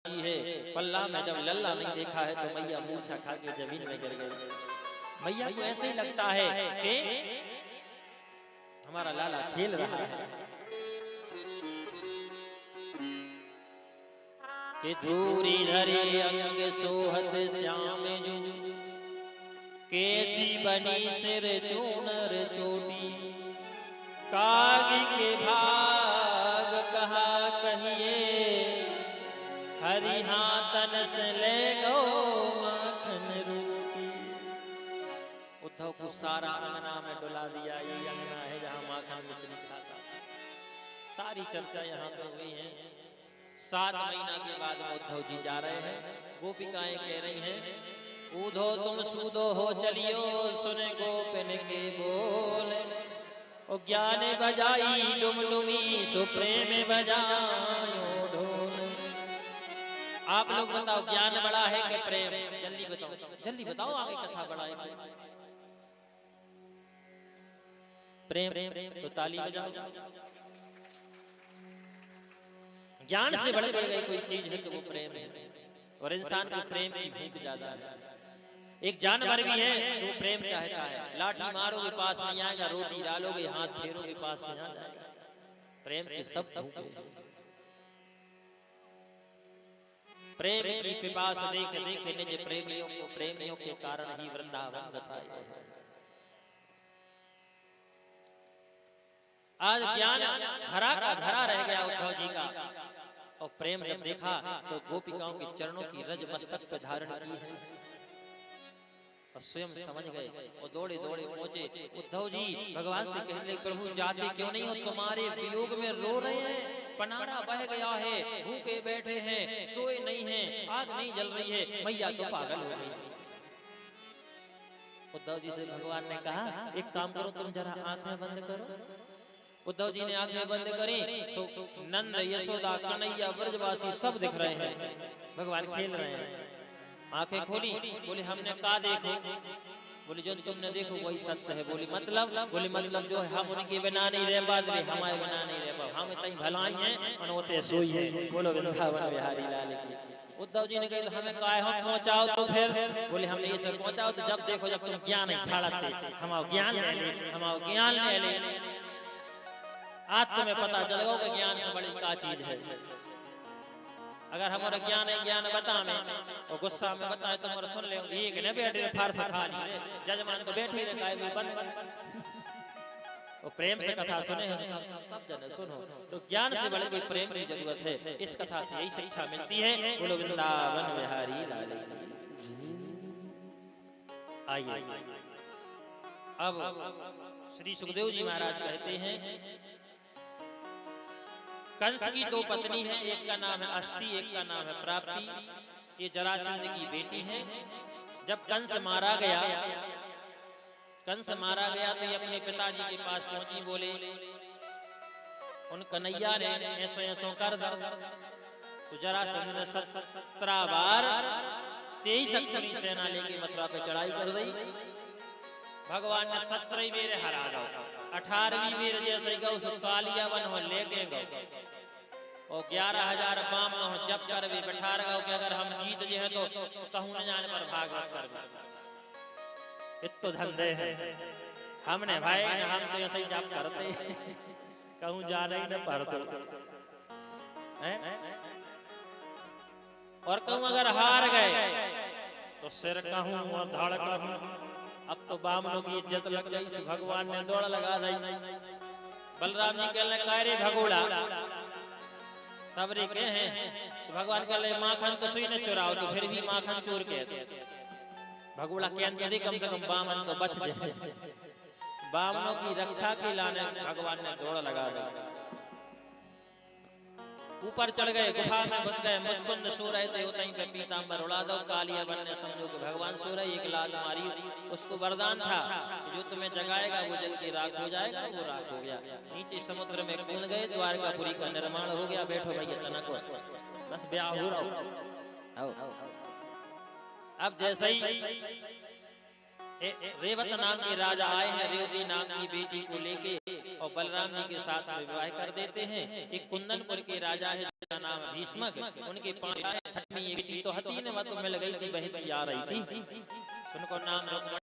की है। पल्ला में जब लल्ला नहीं देखा है तो मैया मूर्छा खा के जमीन में गिर गई। मैया को ऐसे ही लगता है कि हमारा लाला खेल रहा है कि धूरी धरे अंग सोहत श्याम जो कैसी बनी सिर चूनर चोटी। कागी के भाग कहा कहिए हरि हाथन से ले गो माखन रोटी। उद्धव को सारा अंगना में डुला दिया। ये अंगना है जहाँ माखन मिश्री खाता। सारी चर्चा यहाँ पे हुई है। 7 महीना के बाद उद्धव जी जा रहे हैं। गोपिकाएं कह रही हैं ऊधो तुम सूदो हो चलियो सुने गोपिन के बोल। ओ ज्ञान बजाई डुमडुमी सो प्रेम बजायो ढोल। आप लोग बताओ ज्ञान बड़ा है कि प्रेम? जल्दी बताओ आगे कथा बड़ा है प्रेम? तो ताली बजाओ। ज्ञान से बढ़ गई कोई चीज है तो वो प्रेम है। और इंसान को प्रेम की भूख ज्यादा है। एक जानवर भी है वो प्रेम चाहता है। लाठी मारोगे पास नहीं आएगा, रोटी डालोगे हाथ फेरोगे पास में आ जाएगा। प्रेम के सब भूखे हैं। प्रेम की पिपास देख देख निज प्रेमियों को प्रेमियों के कारण ही वृंदावन बसाया। आज ज्ञान धरा का धरा रह गया उद्धव जी का। और प्रेम जब देखा तो गोपिकाओं के चरणों की रज मस्तक पे धारण की है और स्वयं समझ गए और दौड़े दौड़े पहुंचे। उद्धव जी भगवान से कहने लगे प्रभु जाते क्यों नहीं हो? तुम्हारे वियोग में रो रहे हैं। पनारा बह गया है, भूखे बैठे हैं, सोए नहीं हैं, आग नहीं जल रही है, मैया तो पागल हो गई। उद्धव जी से भगवान ने कहा एक काम करो तुम जरा आंखें बंद करो। उद्धव जी ने आंखें बंद करी। नंद यशोदा कन्हैया ब्रजवासी सब दिख रहे हैं। भगवान खेल रहे हैं। आंखें खोली, बोले हमने का देखो? बोले जो तुमने देखो वही सत्य है। बोली मतलब? बोले मतलब जो है हम उनके बिना नहीं रह पाते, हमारे बिना नहीं रह पाते, हम इतनी भलाई हैं और होते सोई है। बोलो वृंदावन बिहारी लाल की। उद्धव जी ने कहा तो हमें काय हम पहुंचाओ तो फिर? बोले हमने ये सब पहुंचाओ तो जब देखो जब तुम ज्ञान नहीं छाड़ते हमारा ज्ञान ले ले, हमारा ज्ञान ले ले। आज तुम्हें पता चलेगा कि ज्ञान से बड़ी क्या चीज है। अगर हमारा ज्ञान है ज्ञान बता में और गुस्सा में बताए तो मोर सुन ले एक ने बैठे फारसा खा ली जजमान तो बैठे रहे काय भी बन और प्रेम से कथा सुने सब जने सुनो। तो ज्ञान से बढ़ के प्रेम की जरूरत है। इस कथा से यही शिक्षा मिलती है। बोलो वृंदावन बिहारी लाल की। आइए अब श्री सुखदेव जी महाराज कहते हैं कंस की 2 पत्नी हैं। एक का नाम है अस्ति, एक का नाम है प्राप्ति। ये जरासंध की बेटी है। जब कंस मारा गया तो ये अपने पिताजी के पास पहुंची। बोले उन कन्हैया ने ऐसो ऐसो कर दो। तो जरासंध ने 17 बार 23 अक्षरी सेना लेके मथुरा पे चढ़ाई कर दी। भगवान ने 17 बेर हरा दो। 18वीं बेर जैसे गौ सो कालिया वन हो ले गए और 11,000 बाम न जब कर भी बैठा रहा कि अगर हम जीत जे हैं तो कहूं न जाने पर भागवत कर दे। इतो धंधे हैं हमने भाई न हम तो ऐसे ही जब करते कहूं जाने ही न पड़ते हैं। और कहूं अगर हार गए तो सिर कहूं और धड़ कहूं। अब तो बामनों की इज्जत लग गई। भगवान ने दौड़ लगा दी। बलराम जी कहने रे भगोड़ा सबरे के हैं। तो भगवान कहले माखन तो सुई ने चुराओ तो फिर भी माखन चोर के भगोड़ा के कम से कम बामन तो बच जाए। बामनों की रक्षा के लाने भगवान ने दौड़ लगा दी। ऊपर चढ़ गए, गुफा में घुस गए। मुस्कुंद सो रहे थे उतहीं पे पीतांबर उड़ा दो। कालिया बन ने समझो कि भगवान सो रहे, एक लात मारी। उसको वरदान था कि जो तुम्हें जगाएगा वो जल के राख हो जाएगा। वो राख हो गया। नीचे समुद्र में कूद गए। द्वारकापुरी का निर्माण हो गया। बैठो भैया तनक बस ब्याह हो रहा। अब जैसे ही रेवत नाम के राजा आए हैं, रेवती नाम की बेटी को लेके और बलराम जी के साथ विवाह कर देते हैं। एक कुंदनपुर के राजा है जिनका नाम है भीष्मक, उनकी 5 छठवीं बेटी तो हती ने वह तो मिल गई थी, बहती आ रही थी, उनको नाम रुक्मणी